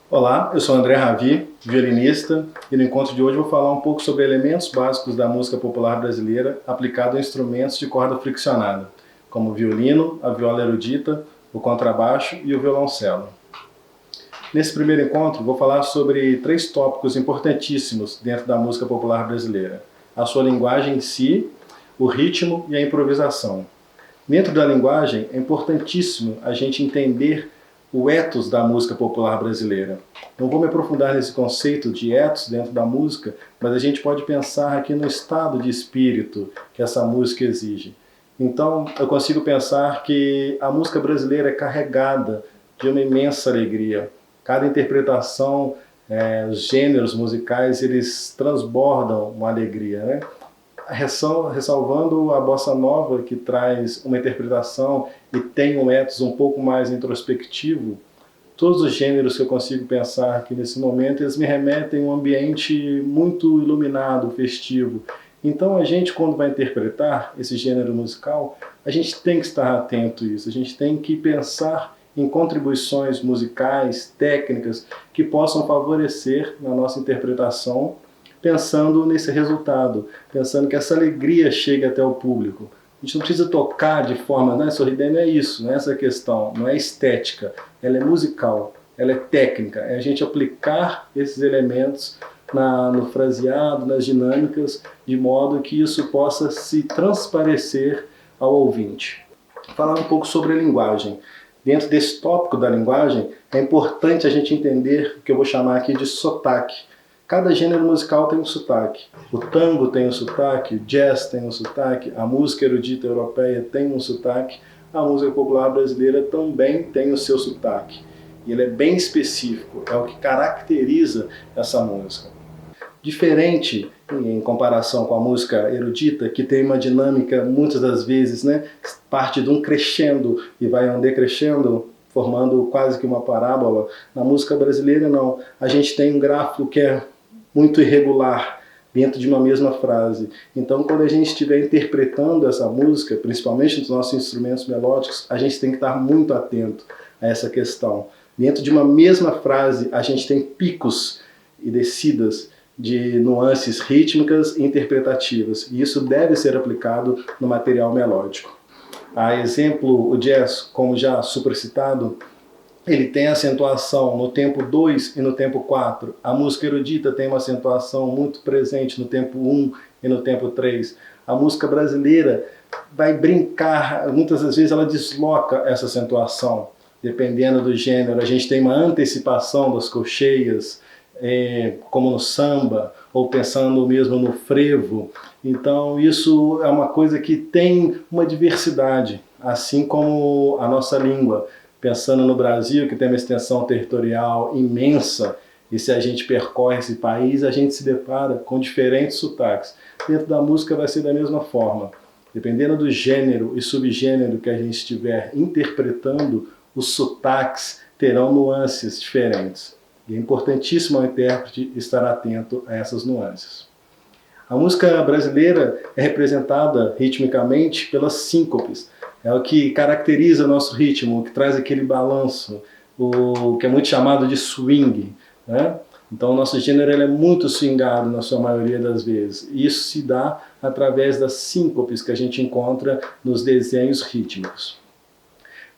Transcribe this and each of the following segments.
Olá, eu sou André Ravi, violinista, e no encontro de hoje vou falar um pouco sobre elementos básicos da música popular brasileira aplicado a instrumentos de corda friccionada, como o violino, a viola erudita, o contrabaixo e o violoncelo. Nesse primeiro encontro vou falar sobre 3 tópicos importantíssimos dentro da música popular brasileira: a sua linguagem em si, o ritmo e a improvisação. Dentro da linguagem é importantíssimo a gente entender o ethos da música popular brasileira. Não vou me aprofundar nesse conceito de ethos dentro da música, mas a gente pode pensar aqui no estado de espírito que essa música exige. Então, eu consigo pensar que a música brasileira é carregada de uma imensa alegria. Cada interpretação, os gêneros musicais, eles transbordam uma alegria, né? Ressalvando a bossa nova, que traz uma interpretação e tem um ethos um pouco mais introspectivo, todos os gêneros que eu consigo pensar aqui nesse momento, eles me remetem a um ambiente muito iluminado, festivo. Então a gente, quando vai interpretar esse gênero musical, a gente tem que estar atento a isso, a gente tem que pensar em contribuições musicais, técnicas, que possam favorecer na nossa interpretação, pensando nesse resultado, pensando que essa alegria chegue até o público. A gente não precisa tocar de forma sorridente, não é isso, não é essa a questão, não é estética, ela é musical, ela é técnica, é a gente aplicar esses elementos no fraseado, nas dinâmicas, de modo que isso possa se transparecer ao ouvinte. Falar um pouco sobre a linguagem. Dentro desse tópico da linguagem, é importante a gente entender o que eu vou chamar aqui de sotaque. Cada gênero musical tem um sotaque. O tango tem um sotaque, o jazz tem um sotaque, a música erudita europeia tem um sotaque, a música popular brasileira também tem o seu sotaque. E ele é bem específico, é o que caracteriza essa música. Diferente em comparação com a música erudita, que tem uma dinâmica, muitas das vezes, parte de um crescendo e vai um decrescendo, formando quase que uma parábola. Na música brasileira, não. A gente tem um gráfico que é muito irregular dentro de uma mesma frase. Então, quando a gente estiver interpretando essa música, principalmente nos nossos instrumentos melódicos, a gente tem que estar muito atento a essa questão. Dentro de uma mesma frase, a gente tem picos e descidas de nuances rítmicas e interpretativas, e isso deve ser aplicado no material melódico. A exemplo, o jazz, como já supracitado, ele tem acentuação no tempo 2 e no tempo 4. A música erudita tem uma acentuação muito presente no tempo 1 e no tempo 3. A música brasileira vai brincar, muitas das vezes ela desloca essa acentuação. Dependendo do gênero, a gente tem uma antecipação das colcheias, como no samba, ou pensando mesmo no frevo. Então isso é uma coisa que tem uma diversidade, assim como a nossa língua. Pensando no Brasil, que tem uma extensão territorial imensa, e se a gente percorre esse país, a gente se depara com diferentes sotaques. Dentro da música vai ser da mesma forma. Dependendo do gênero e subgênero que a gente estiver interpretando, os sotaques terão nuances diferentes. E é importantíssimo ao intérprete estar atento a essas nuances. A música brasileira é representada ritmicamente pelas síncopes. É o que caracteriza o nosso ritmo, o que traz aquele balanço, o que é muito chamado de swing, né? Então o nosso gênero é muito swingado na sua maioria das vezes. E isso se dá através das síncopes que a gente encontra nos desenhos rítmicos.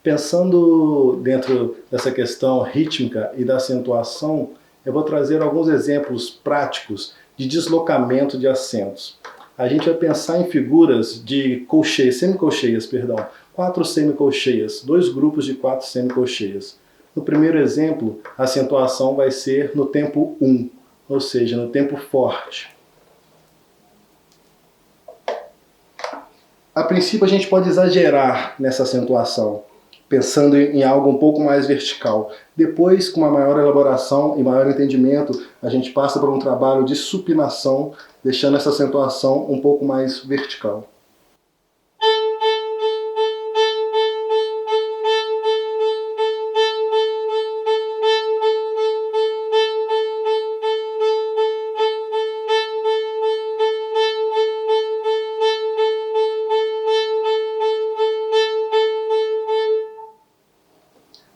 Pensando dentro dessa questão rítmica e da acentuação, eu vou trazer alguns exemplos práticos de deslocamento de acentos. A gente vai pensar em figuras de colcheias, semicolcheias, perdão, 4 semicolcheias, 2 grupos de 4 semicolcheias. No primeiro exemplo, a acentuação vai ser no tempo 1, ou seja, no tempo forte. A princípio a gente pode exagerar nessa acentuação, pensando em algo um pouco mais vertical. Depois, com uma maior elaboração e maior entendimento, a gente passa por um trabalho de supinação, deixando essa acentuação um pouco mais vertical.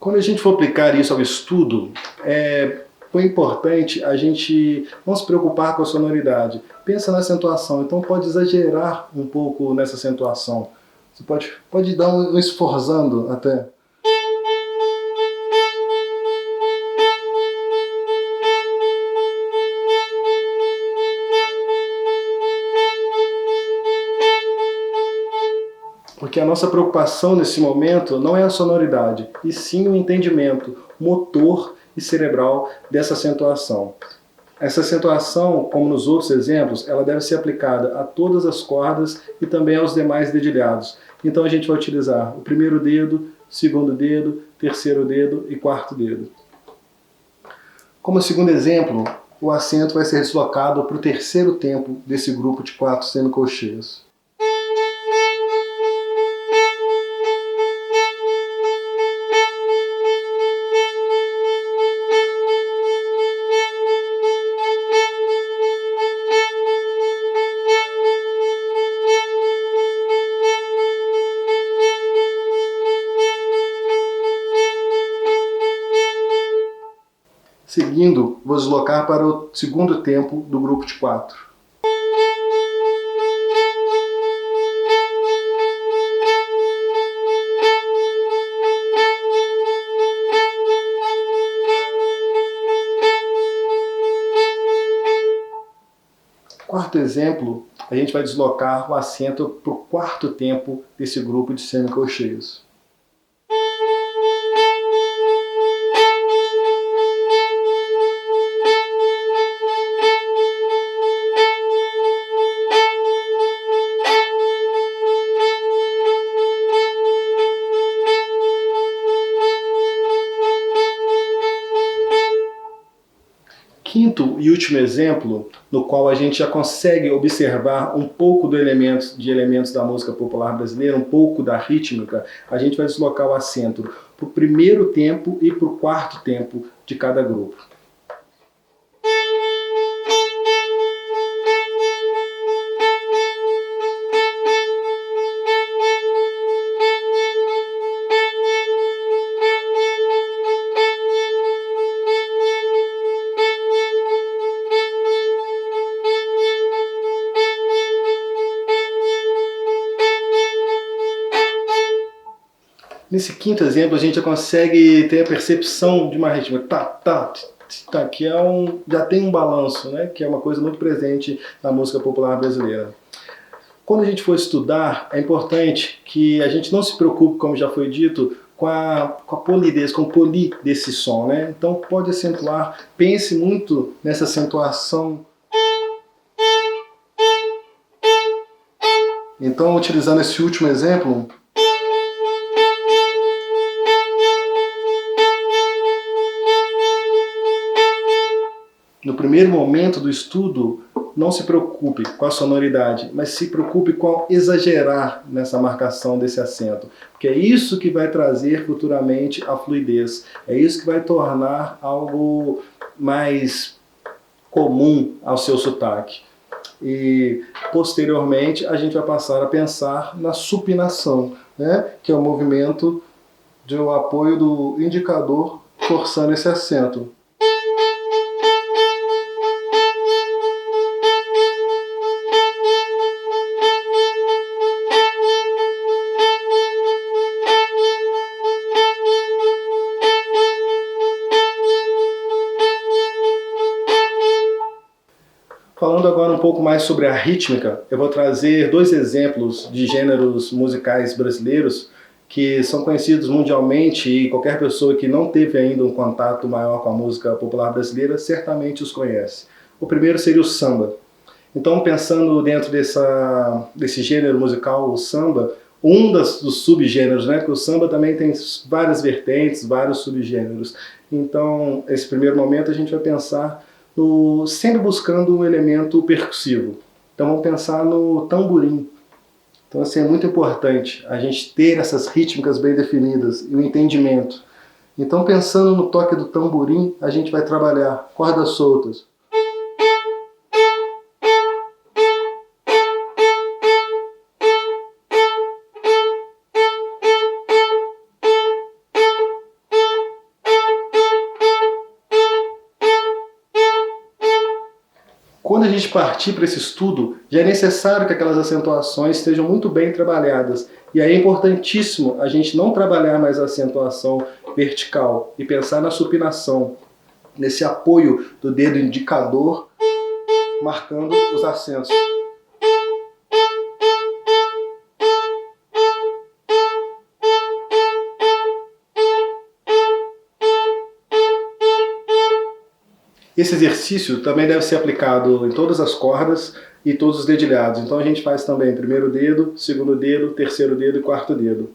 Quando a gente for aplicar isso ao estudo Foi importante a gente não se preocupar com a sonoridade. Pensa na acentuação, então pode exagerar um pouco nessa acentuação. Você pode dar um esforzando até. Porque a nossa preocupação nesse momento não é a sonoridade, e sim o entendimento motor e cerebral dessa acentuação. Essa acentuação, como nos outros exemplos, ela deve ser aplicada a todas as cordas e também aos demais dedilhados. Então a gente vai utilizar o primeiro dedo, segundo dedo, terceiro dedo e quarto dedo. Como segundo exemplo, o acento vai ser deslocado para o terceiro tempo desse grupo de 4 semicolcheias. Seguindo, vou deslocar para o segundo tempo do grupo de 4. Quarto exemplo, a gente vai deslocar o acento para o quarto tempo desse grupo de semicolcheias. Quinto e último exemplo, no qual a gente já consegue observar um pouco de elementos da música popular brasileira, um pouco da rítmica, a gente vai deslocar o acento para o primeiro tempo e para o quarto tempo de cada grupo. Nesse quinto exemplo, a gente já consegue ter a percepção de uma rítmica, tá, tá, tá, que já tem um balanço, né, que é uma coisa muito presente na música popular brasileira. Quando a gente for estudar, é importante que a gente não se preocupe, como já foi dito, com a polidez, com o poli desse som, né? Então pode acentuar, pense muito nessa acentuação. Então, utilizando esse último exemplo, no primeiro momento do estudo, não se preocupe com a sonoridade, mas se preocupe com exagerar nessa marcação desse acento, porque é isso que vai trazer futuramente a fluidez, é isso que vai tornar algo mais comum ao seu sotaque. E posteriormente a gente vai passar a pensar na supinação, né? Que é o movimento de apoio do indicador forçando esse acento. Falando agora um pouco mais sobre a rítmica, eu vou trazer 2 exemplos de gêneros musicais brasileiros que são conhecidos mundialmente e qualquer pessoa que não teve ainda um contato maior com a música popular brasileira certamente os conhece. O primeiro seria o samba. Então, pensando dentro desse gênero musical, o samba, dos subgêneros, né? Porque o samba também tem várias vertentes, vários subgêneros. Então, nesse primeiro momento, a gente vai pensar sempre buscando um elemento percussivo. Então vamos pensar no tamborim. Então assim, é muito importante a gente ter essas rítmicas bem definidas e o entendimento. Então pensando no toque do tamborim, a gente vai trabalhar cordas soltas. Quando a gente partir para esse estudo, já é necessário que aquelas acentuações estejam muito bem trabalhadas. E aí é importantíssimo a gente não trabalhar mais a acentuação vertical e pensar na supinação, nesse apoio do dedo indicador, marcando os acentos. Esse exercício também deve ser aplicado em todas as cordas e todos os dedilhados. Então a gente faz também primeiro dedo, segundo dedo, terceiro dedo e quarto dedo.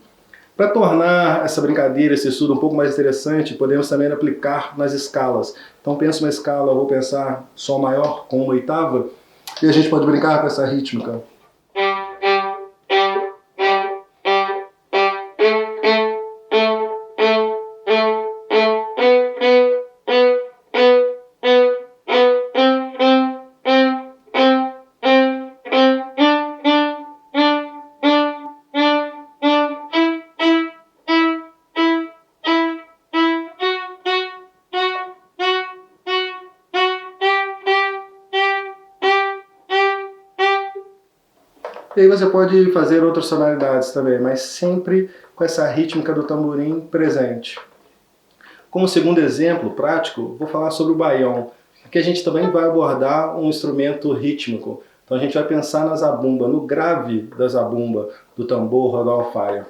Para tornar essa brincadeira, esse estudo um pouco mais interessante, podemos também aplicar nas escalas. Então penso uma escala, eu vou pensar Sol maior com uma oitava, e a gente pode brincar com essa rítmica. E aí você pode fazer outras sonoridades também, mas sempre com essa rítmica do tamborim presente. Como segundo exemplo prático, vou falar sobre o baião. Aqui a gente também vai abordar um instrumento rítmico. Então a gente vai pensar na zabumba, no grave da zabumba, do tambor ou da alfaia,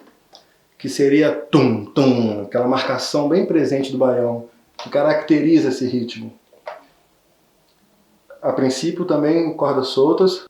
que seria tum, tum, aquela marcação bem presente do baião, que caracteriza esse ritmo. A princípio também cordas soltas.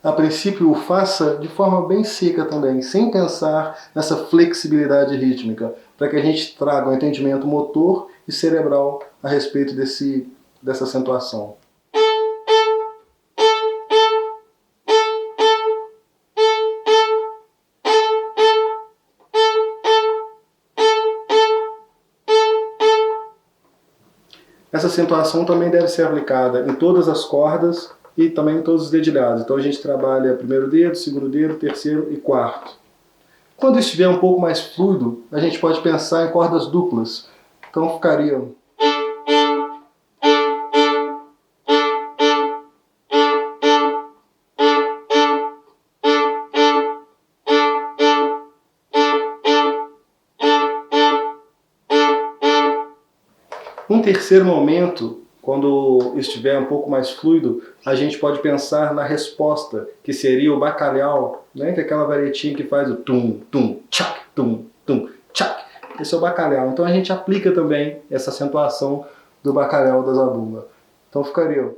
A princípio o faça de forma bem seca também, sem pensar nessa flexibilidade rítmica, para que a gente traga um entendimento motor e cerebral a respeito dessa acentuação. Essa acentuação também deve ser aplicada em todas as cordas e também em todos os dedilhados. Então a gente trabalha primeiro dedo, segundo dedo, terceiro e quarto. Quando estiver um pouco mais fluido, a gente pode pensar em cordas duplas. Então ficaria... Um terceiro momento, quando estiver um pouco mais fluido, a gente pode pensar na resposta, que seria o bacalhau, né? Que é aquela varietinha que faz o tum, tum, tchac, tum, tum, tchac. Esse é o bacalhau. Então a gente aplica também essa acentuação do bacalhau da zabumba. Então ficaria...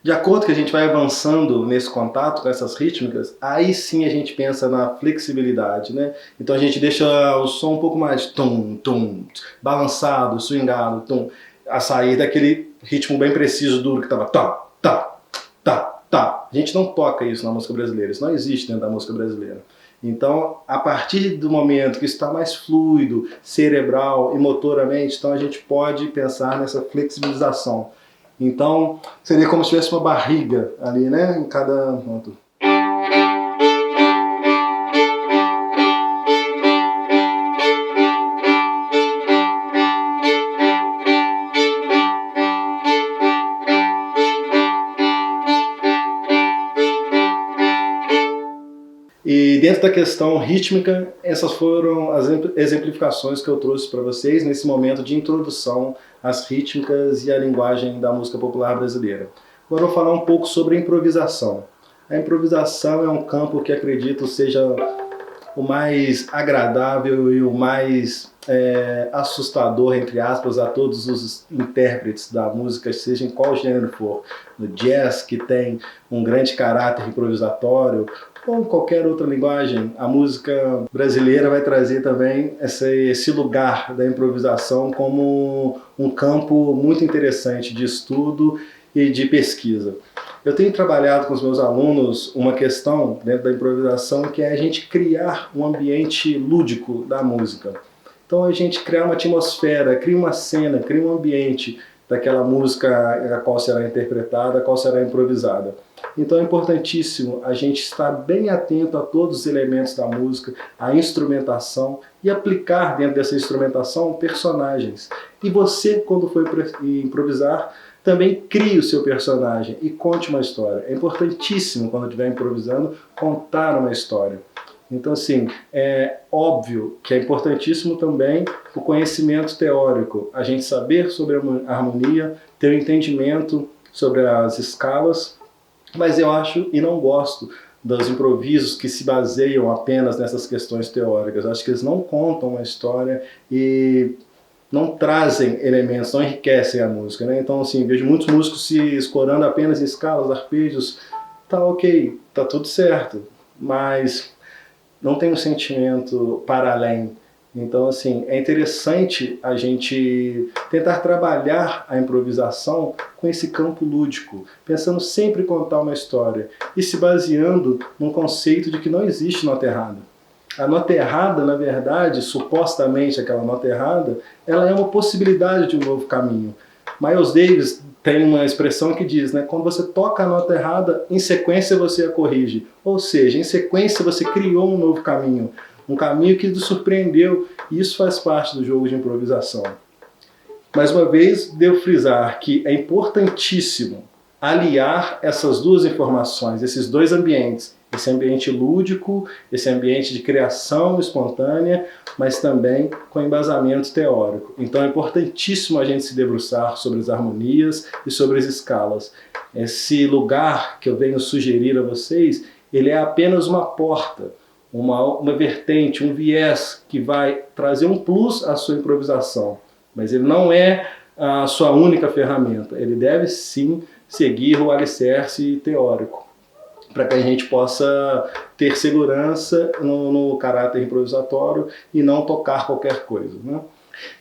De acordo que a gente vai avançando nesse contato com essas rítmicas, aí sim a gente pensa na flexibilidade, né? Então a gente deixa o som um pouco mais tum, tum, balançado, swingado, tum, a sair daquele ritmo bem preciso, duro, que estava tá, tá, tá, tá. A gente não toca isso na música brasileira, isso não existe dentro da música brasileira. Então, a partir do momento que isso está mais fluido, cerebral e motoramente, então a gente pode pensar nessa flexibilização. Então, seria como se tivesse uma barriga ali, né, em cada ponto. E dentro da questão rítmica, essas foram as exemplificações que eu trouxe para vocês nesse momento de introdução às rítmicas e à linguagem da música popular brasileira. Agora eu vou falar um pouco sobre a improvisação. A improvisação é um campo que acredito seja o mais agradável e o mais assustador, entre aspas, a todos os intérpretes da música, seja em qual gênero for. No jazz, que tem um grande caráter improvisatório, ou qualquer outra linguagem, a música brasileira vai trazer também esse lugar da improvisação como um campo muito interessante de estudo e de pesquisa. Eu tenho trabalhado com os meus alunos uma questão dentro da improvisação que é a gente criar um ambiente lúdico da música. Então a gente criar uma atmosfera, cria uma cena, cria um ambiente daquela música a qual será interpretada, a qual será improvisada. Então é importantíssimo a gente estar bem atento a todos os elementos da música, a instrumentação e aplicar dentro dessa instrumentação personagens. E você, quando for improvisar, também crie o seu personagem e conte uma história. É importantíssimo, quando estiver improvisando, contar uma história. Então, assim, é óbvio que é importantíssimo também o conhecimento teórico, a gente saber sobre a harmonia, ter um entendimento sobre as escalas, mas eu acho e não gosto dos improvisos que se baseiam apenas nessas questões teóricas. Eu acho que eles não contam uma história e não trazem elementos, não enriquecem a música, né? Então, assim, vejo muitos músicos se escorando apenas em escalas, arpejos, tá ok, tá tudo certo, mas não tem um sentimento para além. Então, assim, é interessante a gente tentar trabalhar a improvisação com esse campo lúdico, pensando sempre em contar uma história e se baseando num conceito de que não existe nota errada. A nota errada, na verdade, supostamente aquela nota errada, ela é uma possibilidade de um novo caminho. Miles Davis tem uma expressão que diz, né, quando você toca a nota errada, em sequência você a corrige. Ou seja, em sequência você criou um novo caminho, um caminho que te surpreendeu, e isso faz parte do jogo de improvisação. Mais uma vez, devo frisar que é importantíssimo aliar essas duas informações, esses dois ambientes, esse ambiente lúdico, esse ambiente de criação espontânea, mas também com embasamento teórico. Então é importantíssimo a gente se debruçar sobre as harmonias e sobre as escalas. Esse lugar que eu venho sugerir a vocês, ele é apenas uma porta, uma vertente, um viés que vai trazer um plus à sua improvisação, mas ele não é a sua única ferramenta. Ele deve sim seguir o alicerce teórico, para que a gente possa ter segurança no caráter improvisatório e não tocar qualquer coisa, né?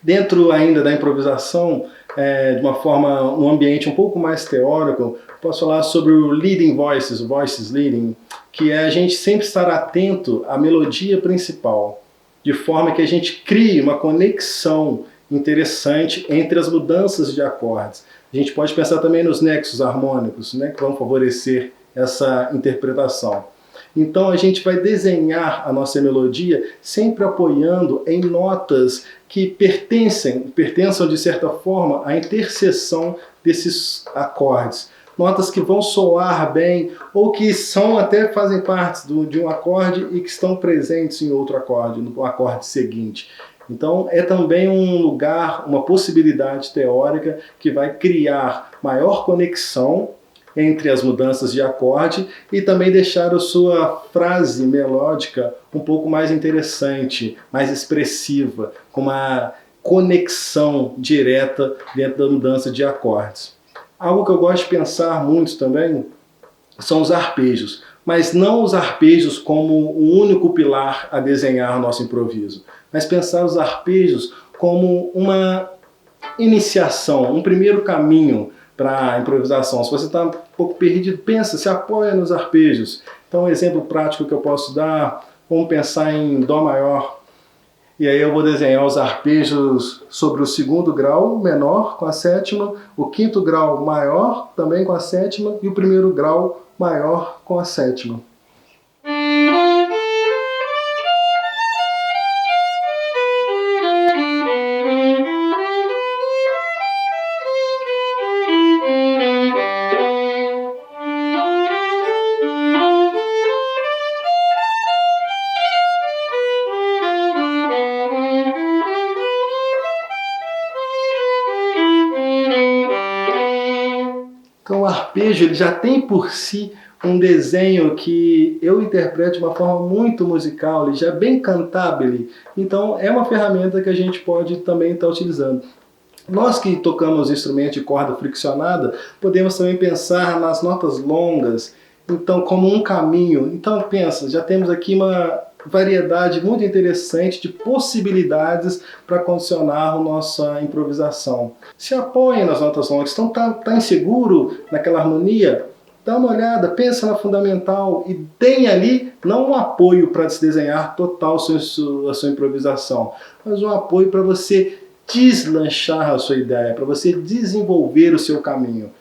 Dentro ainda da improvisação, de uma forma, um ambiente um pouco mais teórico, posso falar sobre o leading voices, o voices leading, que é a gente sempre estar atento à melodia principal, de forma que a gente crie uma conexão interessante entre as mudanças de acordes. A gente pode pensar também nos nexos harmônicos, né, que vão favorecer essa interpretação. Então a gente vai desenhar a nossa melodia sempre apoiando em notas que pertençam de certa forma à interseção desses acordes. Notas que vão soar bem ou que até fazem parte de um acorde e que estão presentes em outro acorde, no acorde seguinte. Então é também um lugar, uma possibilidade teórica que vai criar maior conexão entre as mudanças de acorde e também deixar a sua frase melódica um pouco mais interessante, mais expressiva, com uma conexão direta dentro da mudança de acordes. Algo que eu gosto de pensar muito também são os arpejos, mas não os arpejos como o único pilar a desenhar o nosso improviso, mas pensar os arpejos como uma iniciação, um primeiro caminho para a improvisação. Se você está um pouco perdido, pensa, se apoia nos arpejos. Então, um exemplo prático que eu posso dar, vamos pensar em Dó maior. E aí eu vou desenhar os arpejos sobre o segundo grau menor com a sétima, o quinto grau maior também com a sétima e o primeiro grau maior com a sétima. Então o arpejo ele já tem por si um desenho que eu interpreto de uma forma muito musical, ele já é bem cantabile. Então é uma ferramenta que a gente pode também estar utilizando. Nós que tocamos instrumentos de corda friccionada, podemos também pensar nas notas longas então, como um caminho. Então pensa, já temos aqui uma variedade muito interessante de possibilidades para condicionar a nossa improvisação. Se apoie nas notas longas. Então tá inseguro naquela harmonia? Dá uma olhada, pensa na fundamental e tem ali não um apoio para desdesenhar total a sua improvisação, mas um apoio para você deslanchar a sua ideia, para você desenvolver o seu caminho.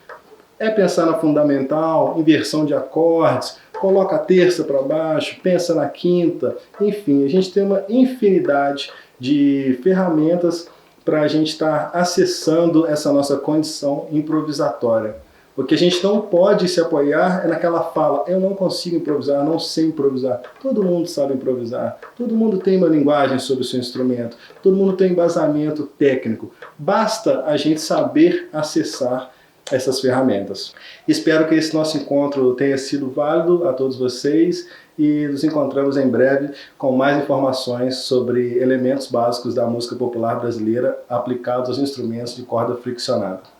É pensar na fundamental, inversão de acordes, coloca a terça para baixo, pensa na quinta, enfim, a gente tem uma infinidade de ferramentas para a gente estar acessando essa nossa condição improvisatória. O que a gente não pode se apoiar é naquela fala, eu não consigo improvisar, não sei improvisar. Todo mundo sabe improvisar, todo mundo tem uma linguagem sobre o seu instrumento, todo mundo tem embasamento técnico. Basta a gente saber acessar essas ferramentas. Espero que esse nosso encontro tenha sido válido a todos vocês e nos encontramos em breve com mais informações sobre elementos básicos da música popular brasileira aplicados aos instrumentos de corda friccionada.